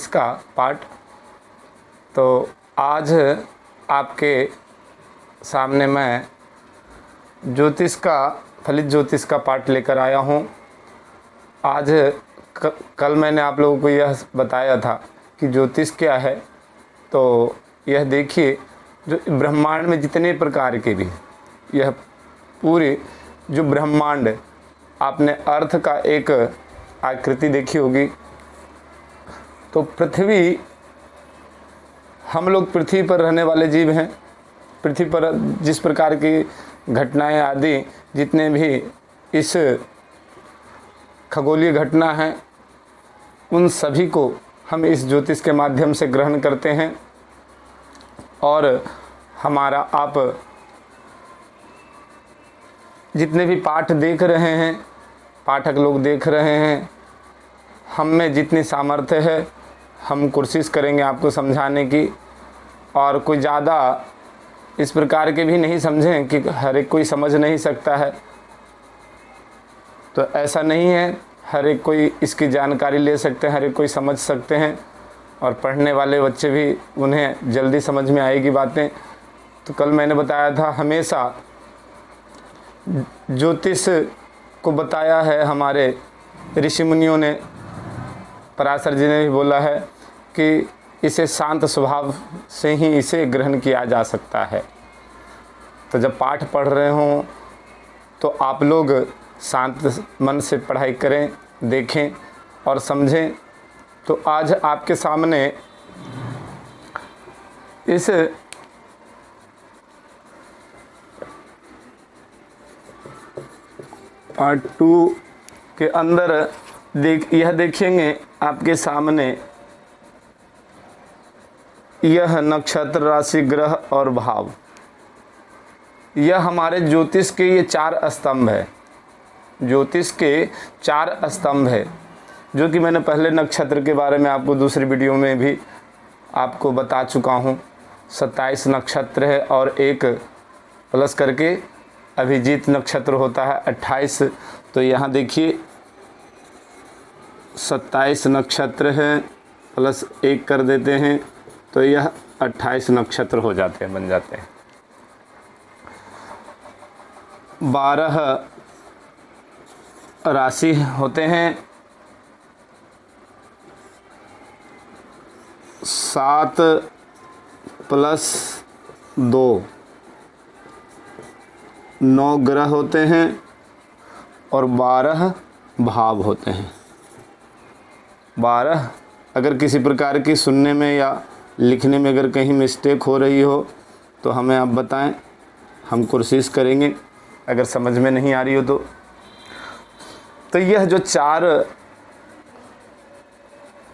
ज्योतिष का पाठ। तो आज आपके सामने मैं फलित ज्योतिष का पाठ लेकर आया हूँ। आज कल मैंने आप लोगों को यह बताया था कि ज्योतिष क्या है। तो यह देखिए, जो ब्रह्मांड में जितने प्रकार के भी, यह पूरी जो ब्रह्मांड, आपने अर्थ का एक आकृति देखी होगी। तो पृथ्वी, हम लोग पृथ्वी पर रहने वाले जीव हैं। पृथ्वी पर जिस प्रकार की घटनाएं आदि जितने भी इस खगोलीय घटना हैं, उन सभी को हम इस ज्योतिष के माध्यम से ग्रहण करते हैं। और हमारा आप जितने भी पाठ देख रहे हैं, पाठक लोग देख रहे हैं, हम में जितनी सामर्थ्य है हम कोशिश करेंगे आपको समझाने की। और कोई ज़्यादा इस प्रकार के भी नहीं समझें कि हर एक कोई समझ नहीं सकता है। तो ऐसा नहीं है, हर एक कोई इसकी जानकारी ले सकते हैं, हर एक कोई समझ सकते हैं। और पढ़ने वाले बच्चे भी, उन्हें जल्दी समझ में आएगी बातें। तो कल मैंने बताया था, हमेशा ज्योतिष को बताया है हमारे ऋषि मुनियों ने, पराशर जी ने भी बोला है कि इसे शांत स्वभाव से ही इसे ग्रहण किया जा सकता है। तो जब पाठ पढ़ रहे हों तो आप लोग शांत मन से पढ़ाई करें, देखें और समझें। तो आज आपके सामने इस पार्ट 2 के अंदर यह देखेंगे आपके सामने, यह नक्षत्र, राशि, ग्रह और भाव, यह हमारे ज्योतिष के ये 4 स्तंभ है। ज्योतिष के 4 स्तंभ है, जो कि मैंने पहले नक्षत्र के बारे में आपको दूसरी वीडियो में भी आपको बता चुका हूँ। 27 नक्षत्र है और एक प्लस करके अभिजीत नक्षत्र होता है 28। तो यहाँ देखिए 27 नक्षत्र है, प्लस 1 कर देते हैं तो यह 28 नक्षत्र हो जाते हैं, बन जाते हैं। 12 राशि होते हैं, 7 प्लस 2 9 ग्रह होते हैं और 12 भाव होते हैं। 12, अगर किसी प्रकार की सुनने में या लिखने में अगर कहीं मिस्टेक हो रही हो तो हमें आप बताएं, हम कोशिश करेंगे। अगर समझ में नहीं आ रही हो तो यह जो 4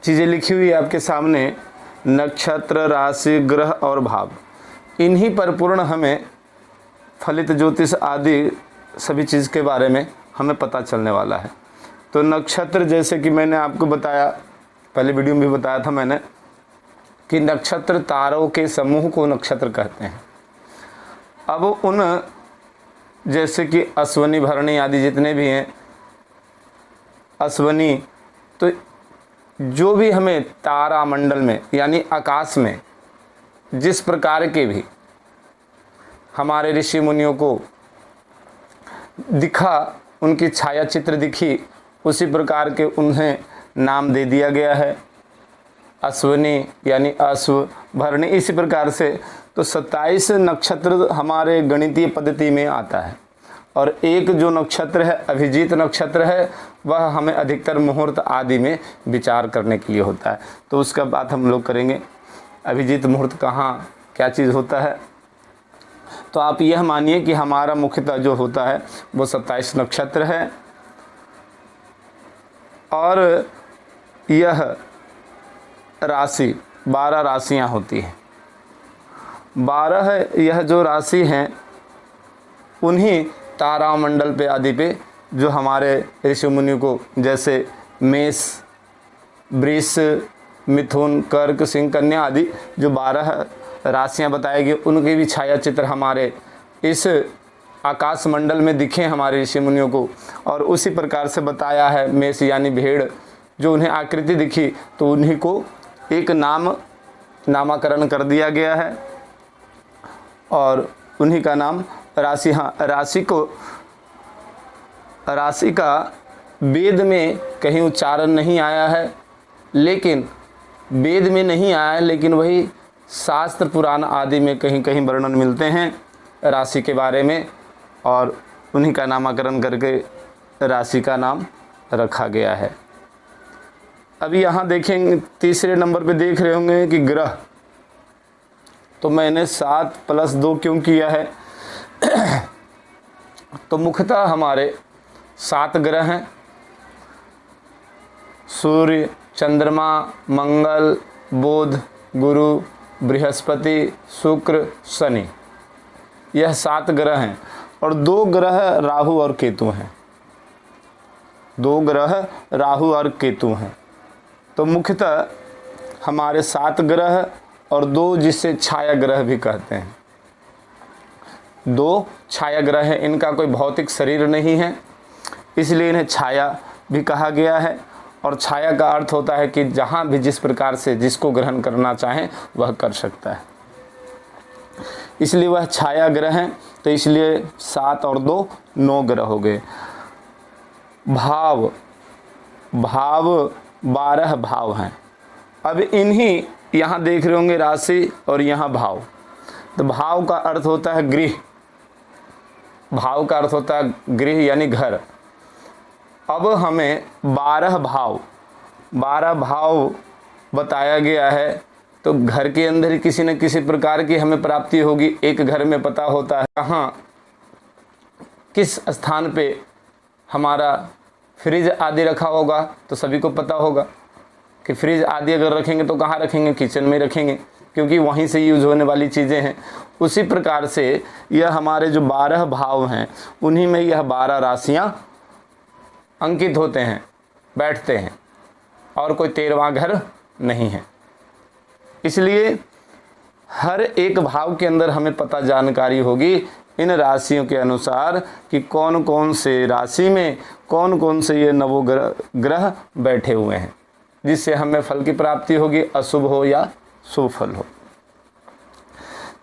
चीज़ें लिखी हुई है आपके सामने, नक्षत्र, राशि, ग्रह और भाव, इन्हीं पर पूर्ण हमें फलित ज्योतिष आदि सभी चीज़ के बारे में हमें पता चलने वाला है। तो नक्षत्र, जैसे कि मैंने आपको बताया, पहले वीडियो में भी बताया था मैंने, कि नक्षत्र तारों के समूह को नक्षत्र कहते हैं। अब उन, जैसे कि अश्वनी, भरणी आदि जितने भी हैं, अश्वनी, तो जो भी हमें तारा मंडल में यानी आकाश में जिस प्रकार के भी हमारे ऋषि मुनियों को दिखा, उनकी छाया चित्र दिखी, उसी प्रकार के उन्हें नाम दे दिया गया है। अश्वनी यानी अश्व, भरणी, इसी प्रकार से। तो 27 नक्षत्र हमारे गणितीय पद्धति में आता है। और एक जो नक्षत्र है, अभिजीत नक्षत्र है, वह हमें अधिकतर मुहूर्त आदि में विचार करने के लिए होता है। तो उसका बात हम लोग करेंगे, अभिजीत मुहूर्त कहाँ क्या चीज़ होता है। तो आप यह मानिए कि हमारा मुख्यतः जो होता है वो 27 नक्षत्र है। और यह राशि 12 राशियाँ होती हैं। 12 यह जो राशि हैं, उन्हीं तारामंडल पे आदि पे जो हमारे ऋषि मुनि को, जैसे मेष, वृष, मिथुन, कर्क, सिंह, कन्या आदि जो 12 राशियां बताएगी, उनके भी छाया चित्र हमारे इस आकाश मंडल में दिखे हमारे ऋषि मुनियों को। और उसी प्रकार से बताया है, मेष यानी भेड़, जो उन्हें आकृति दिखी तो उन्हीं को एक नामकरण कर दिया गया है और उन्हीं का नाम राशि। हाँ, राशि का वेद में कहीं उच्चारण नहीं आया है, लेकिन वेद में नहीं आया है, लेकिन वही शास्त्र पुराण आदि में कहीं कहीं वर्णन मिलते हैं राशि के बारे में, और उन्हीं का नामकरण करके राशि का नाम रखा गया है। अभी यहाँ देखेंगे, तीसरे नंबर पे देख रहे होंगे कि ग्रह, तो मैंने 7 + 2 क्यों किया है? तो मुख्यतः हमारे 7 ग्रह हैं, सूर्य, चंद्रमा, मंगल, बुध, गुरु, बृहस्पति, शुक्र, शनि, यह 7 ग्रह हैं। और 2 ग्रह राहु और केतु हैं, 2 ग्रह राहु और केतु हैं। तो मुख्यतः हमारे 7 ग्रह और 2 जिसे छाया ग्रह भी कहते हैं, 2 छाया ग्रह हैं। इनका कोई भौतिक शरीर नहीं है, इसलिए इन्हें छाया भी कहा गया है। और छाया का अर्थ होता है कि जहाँ भी जिस प्रकार से जिसको ग्रहण करना चाहें वह कर सकता है, इसलिए वह छाया ग्रह हैं। तो इसलिए 7 और 2 9 ग्रह हो गए। भाव 12 भाव हैं। अब इन्हीं यहाँ देख रहे होंगे राशि और यहाँ भाव। तो भाव का अर्थ होता है गृह, भाव का अर्थ होता है गृह यानी घर। अब हमें 12 भाव बताया गया है, तो घर के अंदर ही किसी न किसी प्रकार की हमें प्राप्ति होगी। एक घर में पता होता है कहाँ किस स्थान पे हमारा फ्रिज आदि रखा होगा, तो सभी को पता होगा कि फ्रिज आदि अगर रखेंगे तो कहाँ रखेंगे, किचन में रखेंगे, क्योंकि वहीं से यूज होने वाली चीज़ें हैं। उसी प्रकार से यह हमारे जो 12 भाव हैं, उन्हीं में यह 12 राशियाँ अंकित होते हैं, बैठते हैं, और कोई 13वां घर नहीं है। इसलिए हर एक भाव के अंदर हमें पता जानकारी होगी इन राशियों के अनुसार कि कौन कौन से राशि में कौन कौन से ये नवोग्रह बैठे हुए हैं, जिससे हमें फल की प्राप्ति होगी, अशुभ हो या शुभ फल हो।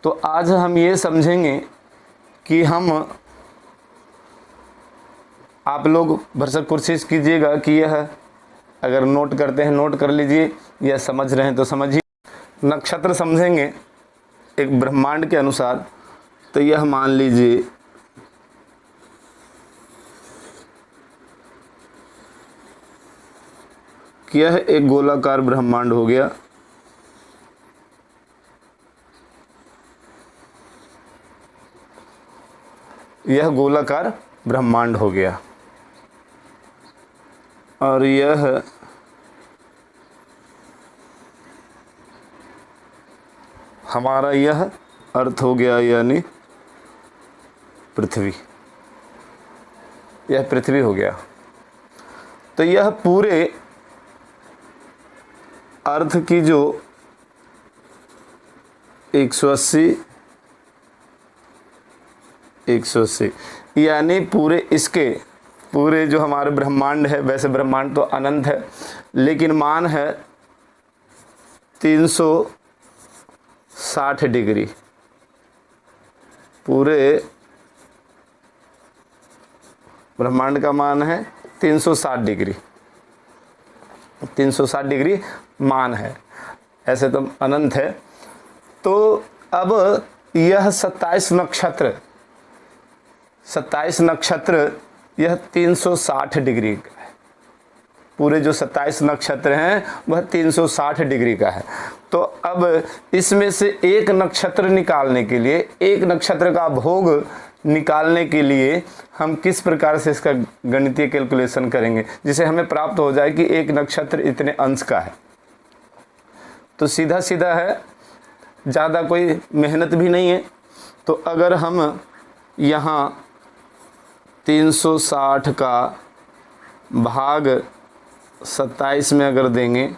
तो आज हम ये समझेंगे कि हम, आप लोग भरसक कोशिश कीजिएगा कि यह अगर नोट करते हैं नोट कर लीजिए, या समझ रहे हैं तो समझिए। नक्षत्र समझेंगे एक ब्रह्मांड के अनुसार, तो यह मान लीजिए कि यह एक गोलाकार ब्रह्मांड हो गया। यह गोलाकार ब्रह्मांड हो गया, और यह हमारा यह अर्थ हो गया, यानी पृथ्वी, यह पृथ्वी हो गया। तो यह पूरे अर्थ की जो 180 यानी पूरे जो हमारे ब्रह्मांड है, वैसे ब्रह्मांड तो अनंत है, लेकिन मान है 360 डिग्री। पूरे ब्रह्मांड का मान है 360 डिग्री, 360 डिग्री मान है, ऐसे तो अनंत है। तो अब यह 27 नक्षत्र यह 360 डिग्री का है। पूरे जो 27 नक्षत्र हैं वह 360 डिग्री का है। तो अब इसमें से एक नक्षत्र निकालने के लिए, एक नक्षत्र का भोग निकालने के लिए हम किस प्रकार से इसका गणितीय कैलकुलेशन करेंगे, जिसे हमें प्राप्त हो जाए कि एक नक्षत्र इतने अंश का है। तो सीधा सीधा है, ज़्यादा कोई मेहनत भी नहीं है। तो अगर हम यहाँ 360 का भाग 27 में अगर देंगे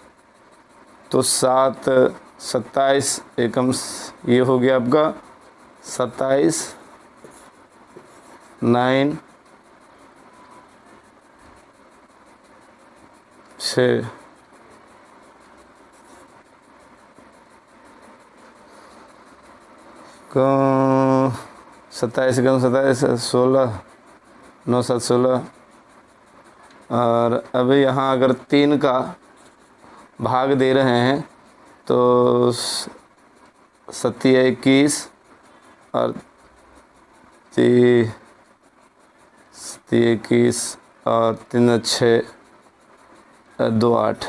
तो 7 27 एकम ये हो गया आपका 27 9 6 27 कम 27 16 9 7 16 और अभी यहाँ अगर 3 का भाग दे रहे हैं तो 7 21 और 21 और 3 6 2 8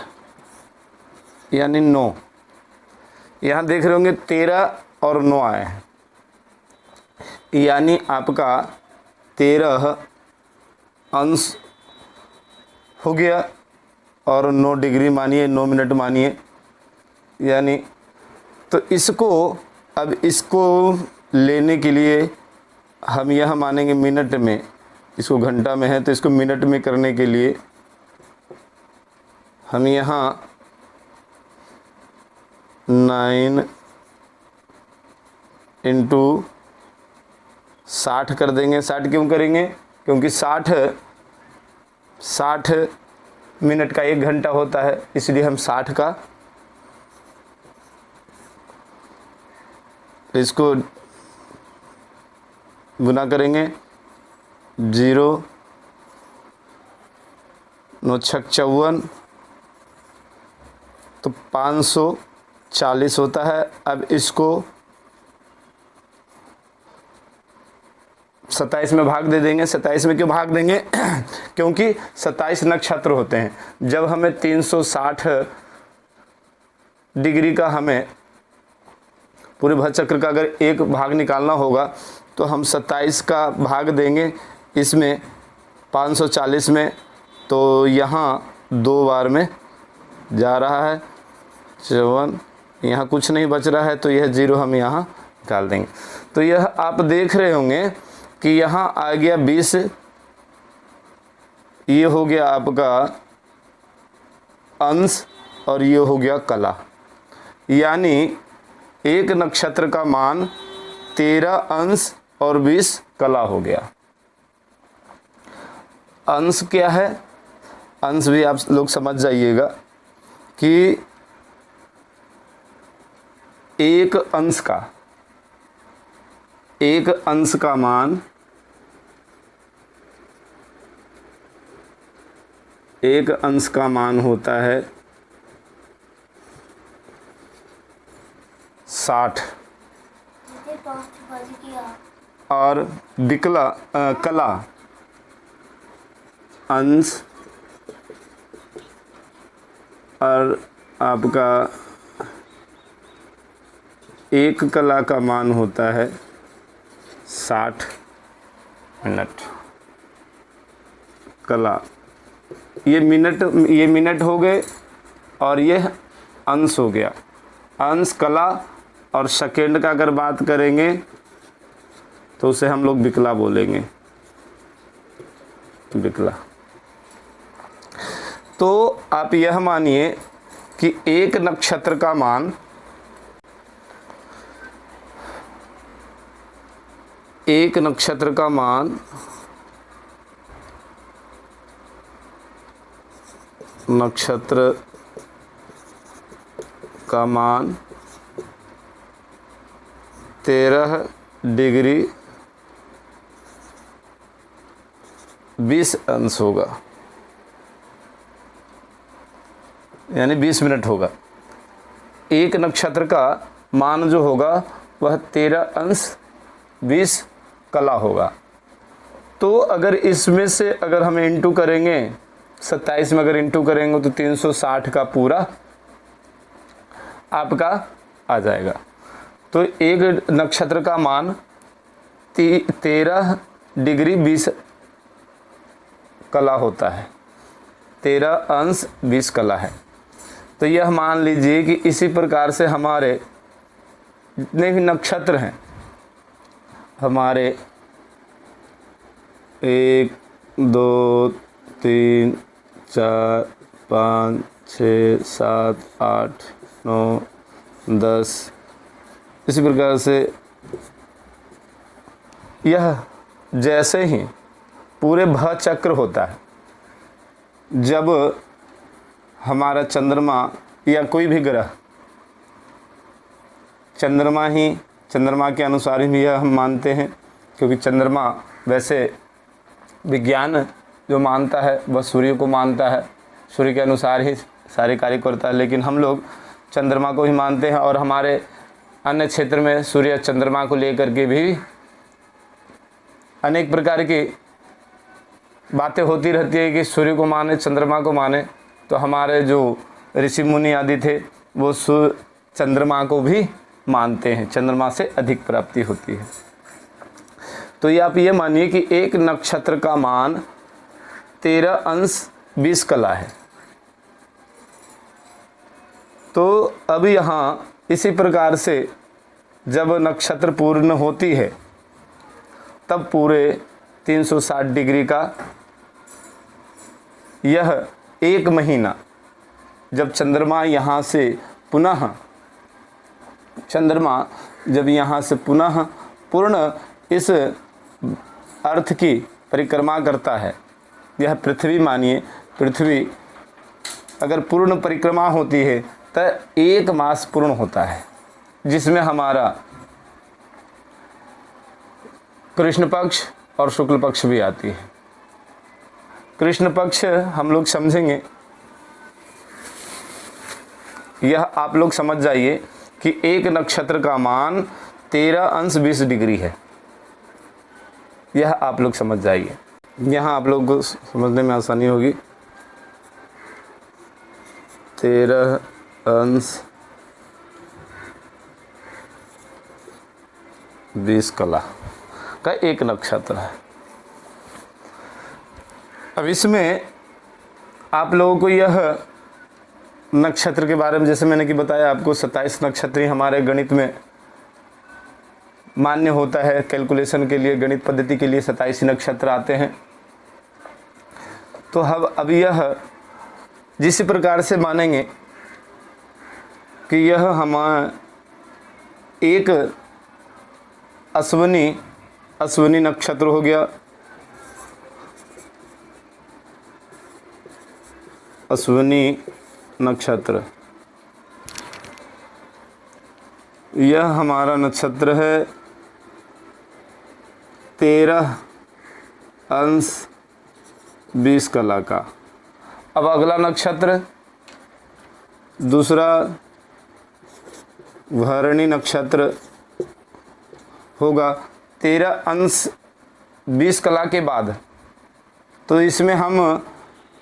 यानी 9। यहाँ देख रहे होंगे 13 और 9 आए हैं, यानी आपका 13 अंश हो गया और 9 डिग्री मानिए, 9 मिनट मानिए, यानी तो इसको अब इसको लेने के लिए हम यह मानेंगे मिनट में, इसको घंटा में है तो इसको मिनट में करने के लिए हम यहाँ 9 इंटू 60 कर देंगे। 60 क्यों करेंगे? क्योंकि 60 मिनट का 1 घंटा होता है, इसलिए हम 60 का इसको गुना करेंगे। 0 9 6 54 तो 540 होता है। अब इसको 27 में भाग दे देंगे। 27 में क्यों भाग देंगे? क्योंकि 27 नक्षत्र होते हैं। जब हमें 360 डिग्री का हमें पूरे भरचक्र का अगर एक भाग निकालना होगा तो हम 27 का भाग देंगे इसमें 540 में, तो यहाँ 2 बार में जा रहा है 54, यहाँ कुछ नहीं बच रहा है तो यह 0 हम यहाँ निकाल देंगे। तो यह आप देख रहे होंगे कि यहाँ आ गया 20, ये हो गया आपका अंश और ये हो गया कला, यानी एक नक्षत्र का मान 13 अंश और 20 कला हो गया। अंश क्या है? अंश भी आप लोग समझ जाइएगा कि एक अंश का मान होता है 60 और कला अंश और आपका एक कला का मान होता है 60 मिनट। कला ये मिनट हो गए और ये अंश हो गया। अंश, कला और सेकेंड का अगर बात करेंगे तो उसे हम लोग विकला बोलेंगे, विकला। तो आप यह मानिए कि एक नक्षत्र का मान नक्षत्र का मान 13 डिग्री 20 अंश होगा, यानी 20 मिनट होगा। एक नक्षत्र का मान जो होगा वह 13 अंश 20 कला होगा। तो अगर इसमें से अगर हम इंटू करेंगे 27 में अगर इंटू करेंगे तो 360 का पूरा आपका आ जाएगा। तो एक नक्षत्र का मान 13 डिग्री 20 कला होता है, 13 अंश 20 कला है। तो यह मान लीजिए कि इसी प्रकार से हमारे जितने भी नक्षत्र हैं, हमारे 1 2 3 4 5 6 7 8 9 10 इसी प्रकार से यह जैसे ही पूरे भव चक्र होता है, जब हमारा चंद्रमा या कोई भी ग्रह चंद्रमा ही चंद्रमा के अनुसार ही यह हम मानते हैं, क्योंकि चंद्रमा वैसे विज्ञान जो मानता है वह सूर्य को मानता है, सूर्य के अनुसार ही सारे कार्य करता है, लेकिन हम लोग चंद्रमा को ही मानते हैं। और हमारे अन्य क्षेत्र में सूर्य चंद्रमा को लेकर के भी अनेक प्रकार की बातें होती रहती है कि सूर्य को माने चंद्रमा को माने। तो हमारे जो ऋषि मुनि आदि थे वो चंद्रमा को भी मानते हैं, चंद्रमा से अधिक प्राप्ति होती है। तो ये आप ये मानिए कि एक नक्षत्र का मान 13 अंश 20 कला है। तो अब यहाँ इसी प्रकार से जब नक्षत्र पूर्ण होती है तब पूरे 360 डिग्री का यह एक महीना, जब चंद्रमा यहाँ से पुनः पूर्ण इस अर्थ की परिक्रमा करता है, यह पृथ्वी मानिए, पृथ्वी अगर पूर्ण परिक्रमा होती है तो एक मास पूर्ण होता है, जिसमें हमारा कृष्ण पक्ष और शुक्ल पक्ष भी आती है। कृष्ण पक्ष हम लोग समझेंगे, यह आप लोग समझ जाइए कि एक नक्षत्र का मान 13 अंश 20 डिग्री है, यह आप लोग समझ जाइए। यहाँ आप लोग को समझने में आसानी होगी। 13 अंश 20 कला का एक नक्षत्र है। अब इसमें आप लोगों को यह नक्षत्र के बारे में, जैसे मैंने कि बताया आपको, 27 नक्षत्र ही हमारे गणित में मान्य होता है। कैलकुलेशन के लिए, गणित पद्धति के लिए 27 नक्षत्र आते हैं। तो अब यह जिस प्रकार से मानेंगे कि यह हमारा एक अश्विनी नक्षत्र हो गया, अश्विनी नक्षत्र, यह हमारा नक्षत्र है 13 अंश 20 कला का। अब अगला नक्षत्र दूसरा भरणी नक्षत्र होगा 13 अंश 20 कला के बाद। तो इसमें हम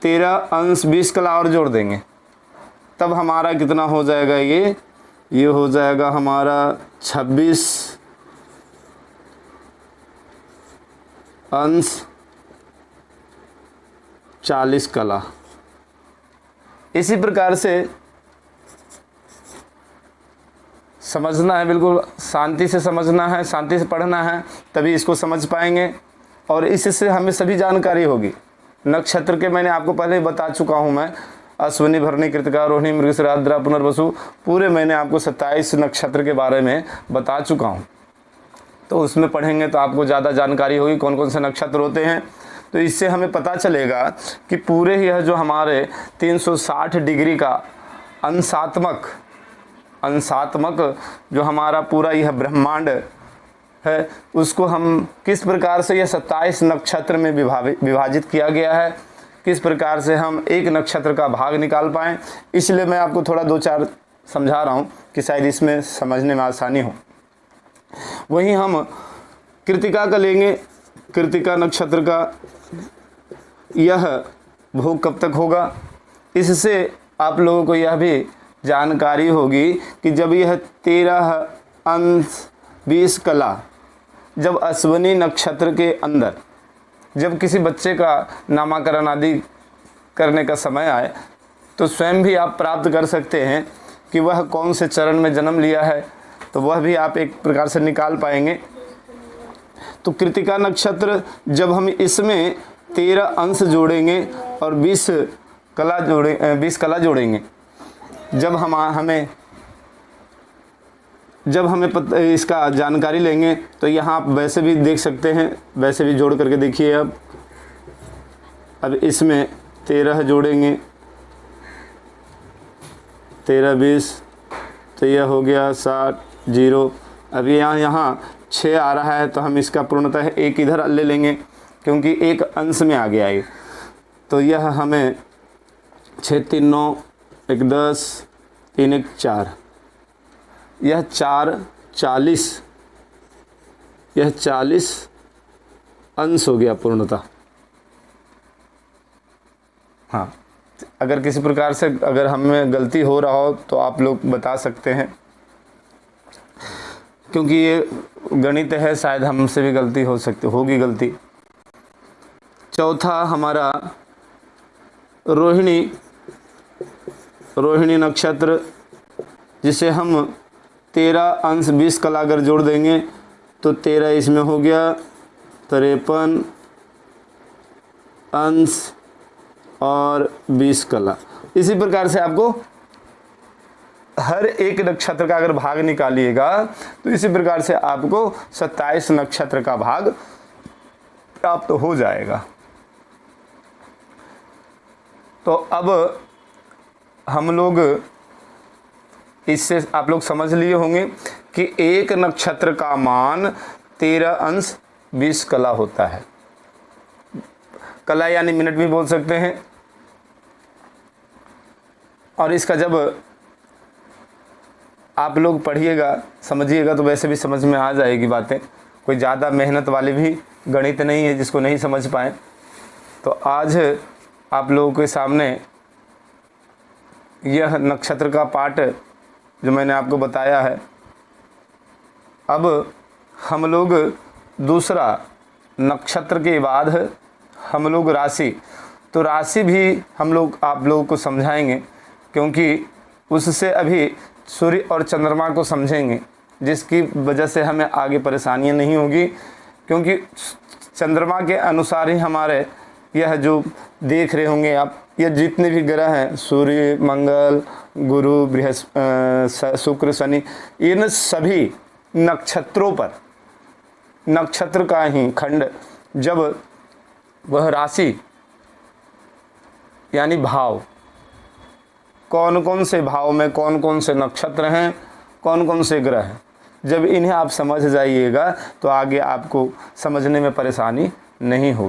13 अंश 20 कला और जोड़ देंगे, तब हमारा कितना हो जाएगा, ये हो जाएगा हमारा 26 अंश 40 कला। इसी प्रकार से समझना है, बिल्कुल शांति से समझना है, शांति से पढ़ना है, तभी इसको समझ पाएंगे और इससे हमें सभी जानकारी होगी। नक्षत्र के मैंने आपको पहले बता चुका हूँ, मैं अश्विनी, भरणी, कृतिका, रोहिणी, मृगशिरा, आर्द्रा, पुनर्वसु, पूरे मैंने आपको 27 नक्षत्र के बारे में बता चुका हूँ। तो उसमें पढ़ेंगे तो आपको ज़्यादा जानकारी होगी कौन कौन से नक्षत्र होते हैं। तो इससे हमें पता चलेगा कि पूरे यह जो हमारे 360 डिग्री का अंशात्मक जो हमारा पूरा यह ब्रह्मांड है, उसको हम किस प्रकार से यह 27 नक्षत्र में विभाजित किया गया है, किस प्रकार से हम एक नक्षत्र का भाग निकाल पाएँ। इसलिए मैं आपको थोड़ा 2-4 समझा रहा हूँ कि शायद इसमें समझने में आसानी हो। वहीं हम कृतिका का लेंगे, कृतिका नक्षत्र का यह भोग कब तक होगा, इससे आप लोगों को यह भी जानकारी होगी कि जब यह 13 अंश 20 कला जब अश्विनी नक्षत्र के अंदर जब किसी बच्चे का नामकरण आदि करने का समय आए, तो स्वयं भी आप प्राप्त कर सकते हैं कि वह कौन से चरण में जन्म लिया है, तो वह भी आप एक प्रकार से निकाल पाएंगे। तो कृतिका नक्षत्र जब हम इसमें 13 अंश जोड़ेंगे और 20 कला जोड़ेंगे, जब हमें इसका जानकारी लेंगे, तो यहाँ आप वैसे भी देख सकते हैं, वैसे भी जोड़ करके देखिए। अब इसमें 13 जोड़ेंगे, 13 20, तो यह हो गया 60 0, अब यहाँ 6 आ रहा है तो हम इसका पूर्णतः 1 इधर ले लेंगे क्योंकि 1 अंश में आ गया ये। तो यह हमें 6 3 9 1 10 3 1 4, यह 4 40, यह 40 अंश हो गया पूर्णतः। हाँ, अगर किसी प्रकार से अगर हमें गलती हो रहा हो तो आप लोग बता सकते हैं, क्योंकि ये गणित है, शायद हमसे भी गलती होगी गलती। चौथा हमारा रोहिणी नक्षत्र, जिसे हम 13 अंश 20 कला अगर जोड़ देंगे तो 13 इसमें हो गया, 53 अंश और 20 कला। इसी प्रकार से आपको हर एक नक्षत्र का अगर भाग निकालिएगा तो इसी प्रकार से आपको 27 नक्षत्र का भाग प्राप्त हो जाएगा। तो अब हम लोग इससे आप लोग समझ लिए होंगे कि एक नक्षत्र का मान 13 अंश 20 कला होता है। कला यानी मिनट भी बोल सकते हैं। और इसका जब आप लोग पढ़िएगा समझिएगा तो वैसे भी समझ में आ जाएगी बातें, कोई ज़्यादा मेहनत वाली भी गणित नहीं है जिसको नहीं समझ पाए। तो आज आप लोगों के सामने यह नक्षत्र का पाठ जो मैंने आपको बताया है। अब हम लोग दूसरा नक्षत्र के बाद हम लोग राशि, तो राशि भी हम लोग आप लोगों को समझाएंगे, क्योंकि उससे अभी सूर्य और चंद्रमा को समझेंगे, जिसकी वजह से हमें आगे परेशानियां नहीं होगी, क्योंकि चंद्रमा के अनुसार ही हमारे यह जो देख रहे होंगे आप, यह जितने भी ग्रह हैं, सूर्य, मंगल, गुरु, बृहस्पति, शुक्र, शनि, इन सभी नक्षत्रों पर नक्षत्र का ही खंड जब वह राशि यानी भाव, कौन कौन से भाव में कौन कौन से नक्षत्र हैं, कौन कौन से ग्रह हैं, जब इन्हें आप समझ जाइएगा तो आगे आपको समझने में परेशानी नहीं होगी।